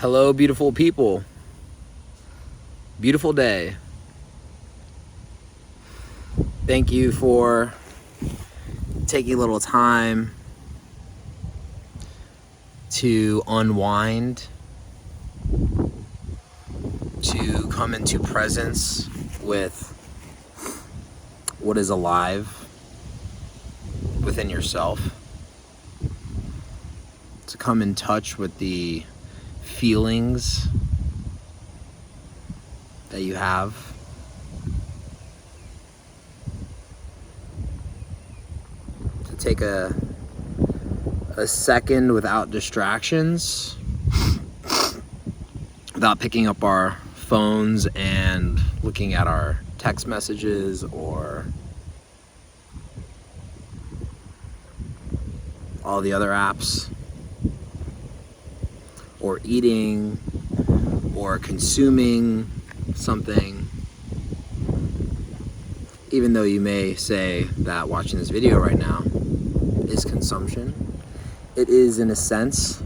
Hello, beautiful people. Beautiful day. Thank you for taking a little time to unwind, to come into presence with what is alive within yourself, to come in touch with the feelings that you have, to take a second without distractions, without picking up our phones and looking at our text messages or all the other apps, or eating or consuming something. Even though you may say that watching this video right now is consumption, it is in a sense.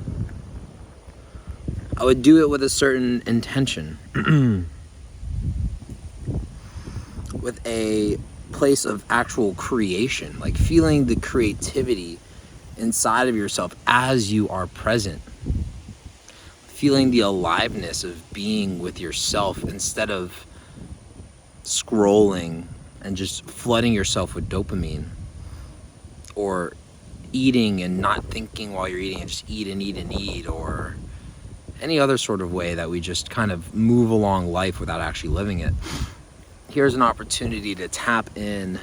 I would do it with a certain intention, with a place of actual creation, like feeling the creativity inside of yourself as you are present, feeling the aliveness of being with yourself instead of scrolling and just flooding yourself with dopamine, or eating and not thinking while you're eating and just eat and eat and eat, or any other sort of way that we just kind of move along life without actually living it. Here's an opportunity to tap in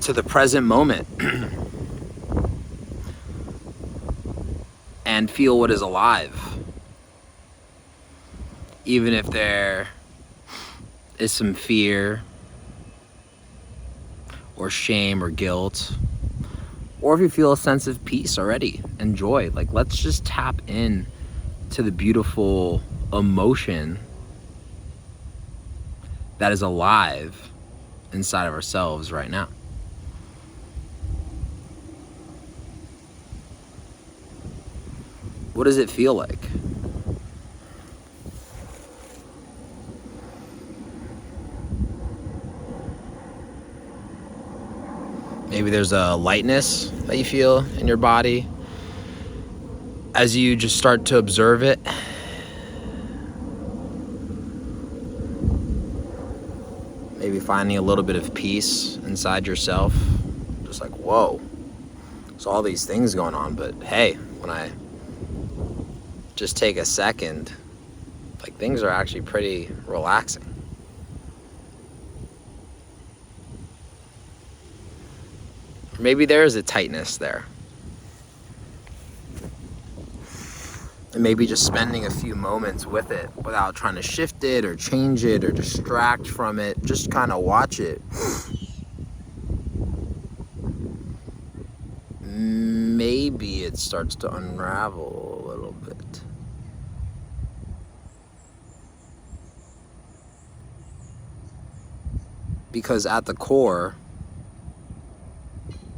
to the present moment and feel what is alive. Even if there is some fear or shame or guilt, or if you feel a sense of peace already and joy, like, let's just tap in to the beautiful emotion that is alive inside of ourselves right now. What does it feel like? Maybe there's a lightness that you feel in your body as you just start to observe it. Maybe finding a little bit of peace inside yourself. Just like, whoa, there's all these things going on, but hey, when I just take a second, like, things are actually pretty relaxing. Or maybe there is a tightness there. And maybe just spending a few moments with it without trying to shift it or change it or distract from it, just kind of watch it. Maybe it starts to unravel a little bit. Because at the core,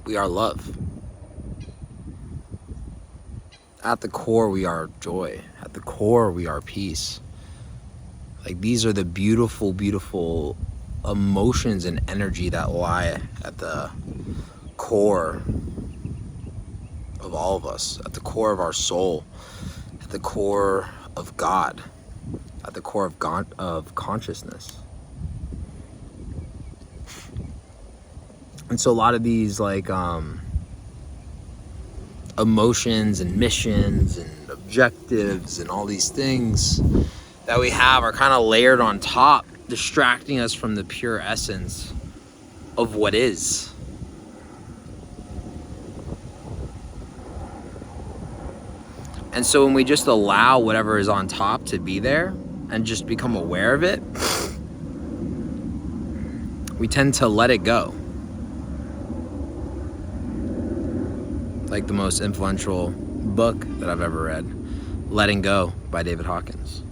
we are love. At the core, we are joy. At the core, we are peace. Like, these are the beautiful, beautiful emotions and energy that lie at the core of all of us, at the core of our soul, at the core of God, at the core of consciousness. And so a lot of these, like, emotions and missions and objectives and all these things that we have are kind of layered on top, distracting us from the pure essence of what is. And so when we just allow whatever is on top to be there and just become aware of it, we tend to let it go. Like the most influential book that I've ever read, Letting Go by David Hawkins.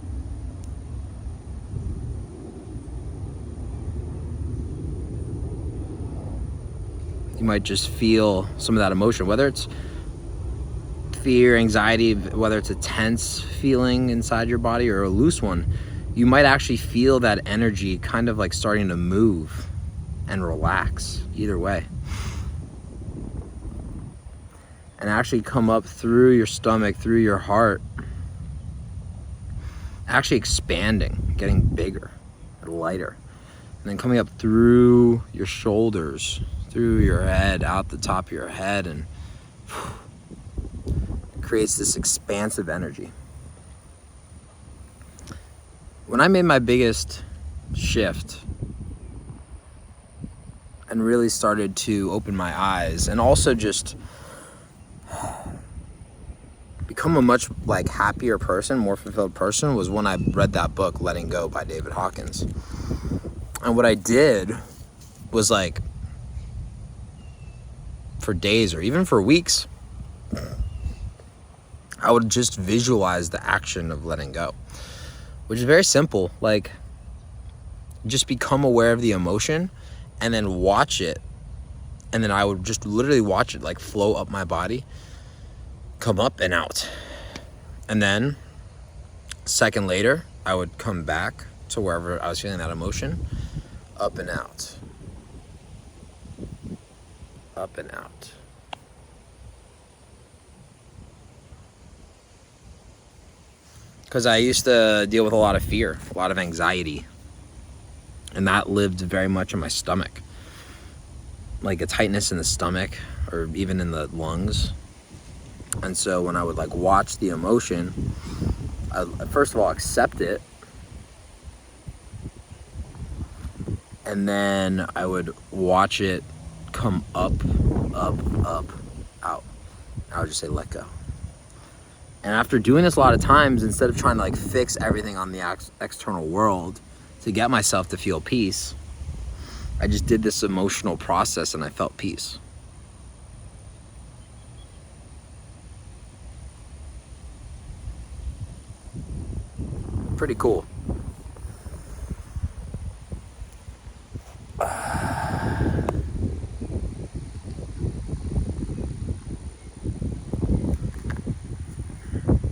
You might just feel some of that emotion, whether it's fear, anxiety, whether it's a tense feeling inside your body or a loose one, you might actually feel that energy kind of like starting to move and relax, either way. And actually come up through your stomach, through your heart, actually expanding, getting bigger and lighter. And then coming up through your shoulders, through your head, out the top of your head, and creates this expansive energy. When I made my biggest shift and really started to open my eyes and also just become a much like happier person, more fulfilled person, was when I read that book, Letting Go by David Hawkins. And what I did was, like, for days or even for weeks, I would just visualize the action of letting go, which is very simple. Like, just become aware of the emotion and then watch it. And then I would just literally watch it like flow up my body, come up and out. And then a second later, I would come back to wherever I was feeling that emotion, up and out, up and out. Because I used to deal with a lot of fear, a lot of anxiety, and that lived very much in my stomach. Like a tightness in the stomach or even in the lungs. And so when I would like watch the emotion, I first of all accept it, and then I would watch it come up, up, up, out. I would just say let go. And after doing this a lot of times, instead of trying to like fix everything on the external world to get myself to feel peace, I just did this emotional process and I felt peace. Pretty cool.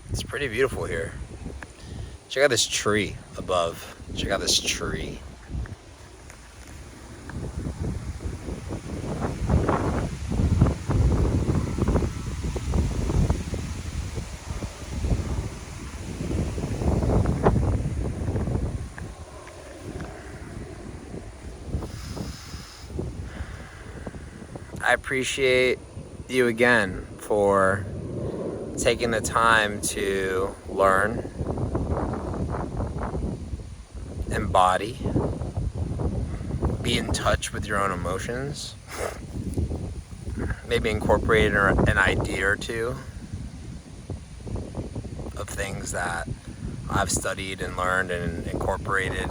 It's pretty beautiful here. Check out this tree above. Check out this tree. I appreciate you again for taking the time to learn, embody, be in touch with your own emotions, maybe incorporate an idea or two of things that I've studied and learned and incorporated.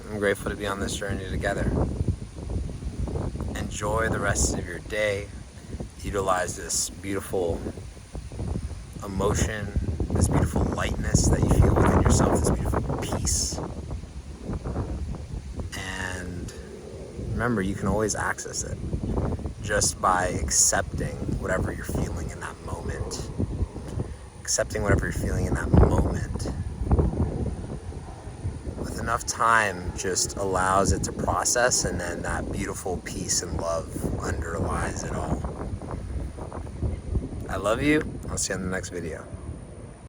I'm grateful to be on this journey together. Enjoy the rest of your day. Utilize this beautiful emotion, this beautiful lightness that you feel within yourself, this beautiful peace. And remember, you can always access it just by accepting whatever you're feeling in that moment. Accepting whatever you're feeling in that moment. With enough time, just allows it to process, and then that beautiful peace and love underlies it all. I love you. I'll see you in the next video.